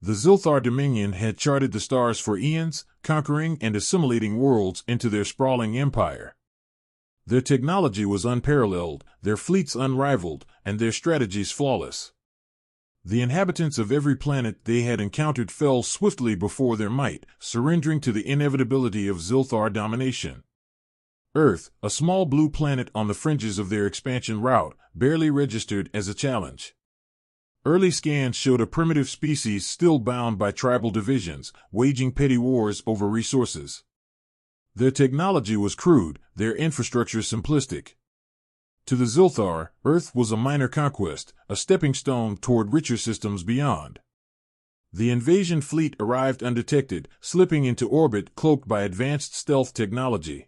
The Zilthar Dominion had charted the stars for eons, conquering and assimilating worlds into their sprawling empire. Their technology was unparalleled, their fleets unrivaled, and their strategies flawless. The inhabitants of every planet they had encountered fell swiftly before their might, surrendering to the inevitability of Zilthar domination. Earth, a small blue planet on the fringes of their expansion route, barely registered as a challenge. Early scans showed a primitive species still bound by tribal divisions, waging petty wars over resources. Their technology was crude, their infrastructure simplistic. To the Zilthar, Earth was a minor conquest, a stepping stone toward richer systems beyond. The invasion fleet arrived undetected, slipping into orbit cloaked by advanced stealth technology.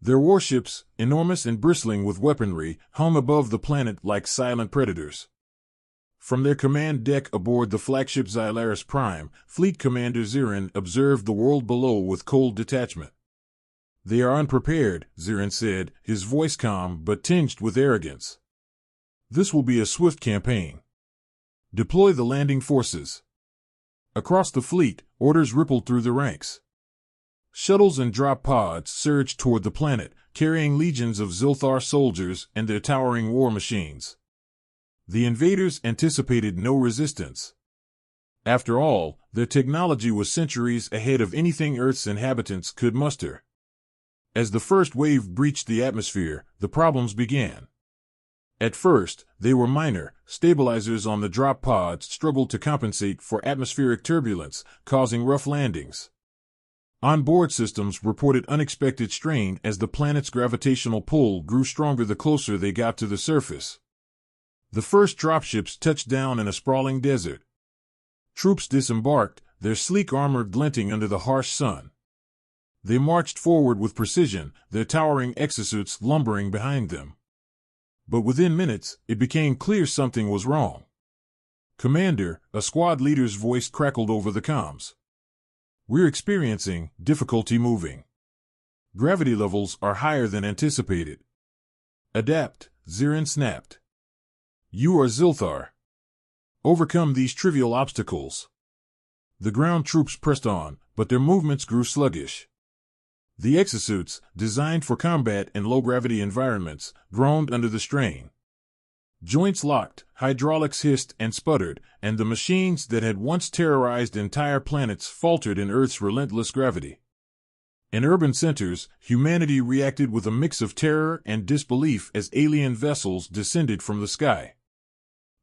Their warships, enormous and bristling with weaponry, hung above the planet like silent predators. From their command deck aboard the flagship Xylaris Prime, Fleet Commander Zirin observed the world below with cold detachment. "They are unprepared," Zirin said, his voice calm but tinged with arrogance. "This will be a swift campaign. Deploy the landing forces." Across the fleet, orders rippled through the ranks. Shuttles and drop pods surged toward the planet, carrying legions of Zilthar soldiers and their towering war machines. The invaders anticipated no resistance. After all, their technology was centuries ahead of anything Earth's inhabitants could muster. As the first wave breached the atmosphere, the problems began. At first, they were minor. Stabilizers on the drop pods struggled to compensate for atmospheric turbulence, causing rough landings. Onboard systems reported unexpected strain as the planet's gravitational pull grew stronger the closer they got to the surface. The first dropships touched down in a sprawling desert. Troops disembarked, their sleek armor glinting under the harsh sun. They marched forward with precision, their towering exosuits lumbering behind them. But within minutes, it became clear something was wrong. "Commander," a squad leader's voice crackled over the comms. "We're experiencing difficulty moving. Gravity levels are higher than anticipated." "Adapt," Zirin snapped. "You are Zilthar. Overcome these trivial obstacles." The ground troops pressed on, but their movements grew sluggish. The exosuits, designed for combat in low-gravity environments, groaned under the strain. Joints locked, hydraulics hissed and sputtered, and the machines that had once terrorized entire planets faltered in Earth's relentless gravity. In urban centers, humanity reacted with a mix of terror and disbelief as alien vessels descended from the sky.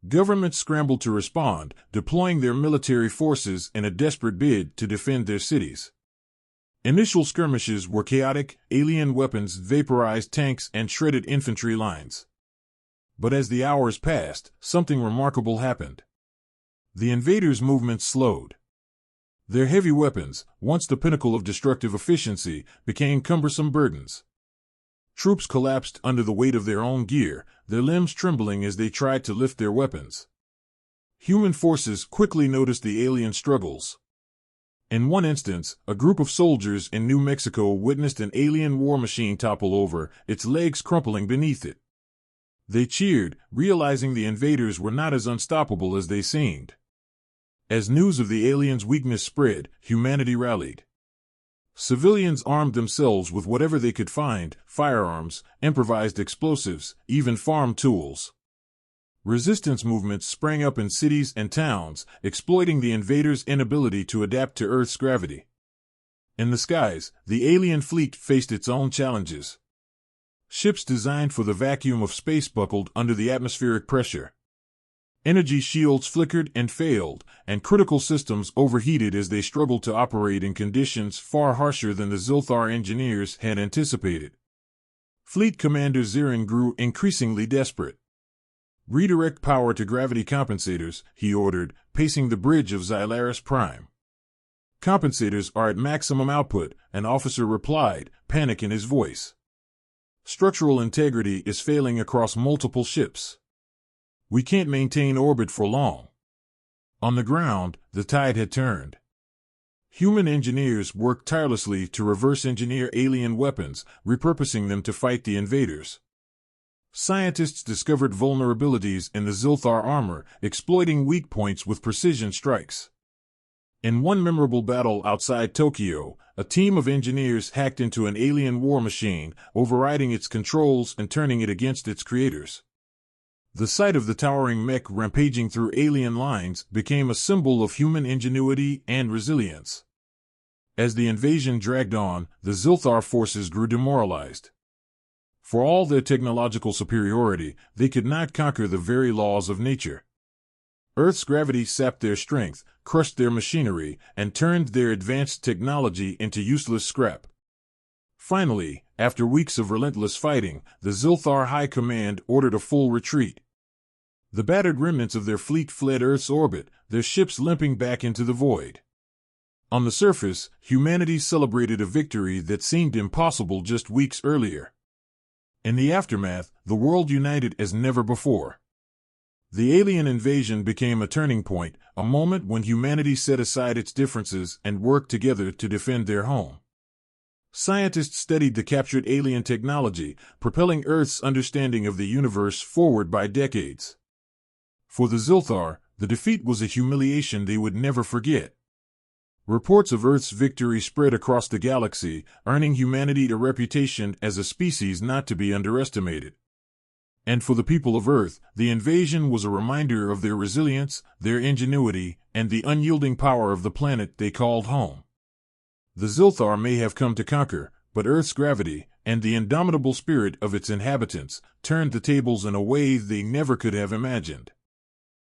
Governments scrambled to respond, deploying their military forces in a desperate bid to defend their cities. Initial skirmishes were chaotic, alien weapons vaporized tanks and shredded infantry lines. But as the hours passed, something remarkable happened. The invaders' movements slowed. Their heavy weapons, once the pinnacle of destructive efficiency, became cumbersome burdens. Troops collapsed under the weight of their own gear, their limbs trembling as they tried to lift their weapons. Human forces quickly noticed the alien struggles. In one instance, a group of soldiers in New Mexico witnessed an alien war machine topple over, its legs crumpling beneath it. They cheered, realizing the invaders were not as unstoppable as they seemed. As news of the aliens' weakness spread, humanity rallied. Civilians armed themselves with whatever they could find: firearms, improvised explosives, even farm tools. Resistance movements sprang up in cities and towns, exploiting the invaders' inability to adapt to Earth's gravity. In the skies, the alien fleet faced its own challenges. Ships designed for the vacuum of space buckled under the atmospheric pressure. Energy shields flickered and failed, and critical systems overheated as they struggled to operate in conditions far harsher than the Zilthar engineers had anticipated. Fleet Commander Zirin grew increasingly desperate. "Redirect power to gravity compensators," he ordered, pacing the bridge of Xylaris Prime. "Compensators are at maximum output," an officer replied, panic in his voice. "Structural integrity is failing across multiple ships. We can't maintain orbit for long." On the ground, the tide had turned. Human engineers worked tirelessly to reverse engineer alien weapons, repurposing them to fight the invaders. Scientists discovered vulnerabilities in the Zilthar armor, exploiting weak points with precision strikes. In one memorable battle outside Tokyo, a team of engineers hacked into an alien war machine, overriding its controls and turning it against its creators. The sight of the towering mech rampaging through alien lines became a symbol of human ingenuity and resilience. As the invasion dragged on, the Zilthar forces grew demoralized. For all their technological superiority, they could not conquer the very laws of nature. Earth's gravity sapped their strength, crushed their machinery, and turned their advanced technology into useless scrap. Finally, after weeks of relentless fighting, the Zilthar High Command ordered a full retreat. The battered remnants of their fleet fled Earth's orbit, their ships limping back into the void. On the surface, humanity celebrated a victory that seemed impossible just weeks earlier. In the aftermath, the world united as never before. The alien invasion became a turning point, a moment when humanity set aside its differences and worked together to defend their home. Scientists studied the captured alien technology, propelling Earth's understanding of the universe forward by decades. For the Zilthar, the defeat was a humiliation they would never forget. Reports of Earth's victory spread across the galaxy, earning humanity a reputation as a species not to be underestimated. And for the people of Earth, the invasion was a reminder of their resilience, their ingenuity, and the unyielding power of the planet they called home. The Zilthar may have come to conquer, but Earth's gravity, and the indomitable spirit of its inhabitants, turned the tables in a way they never could have imagined.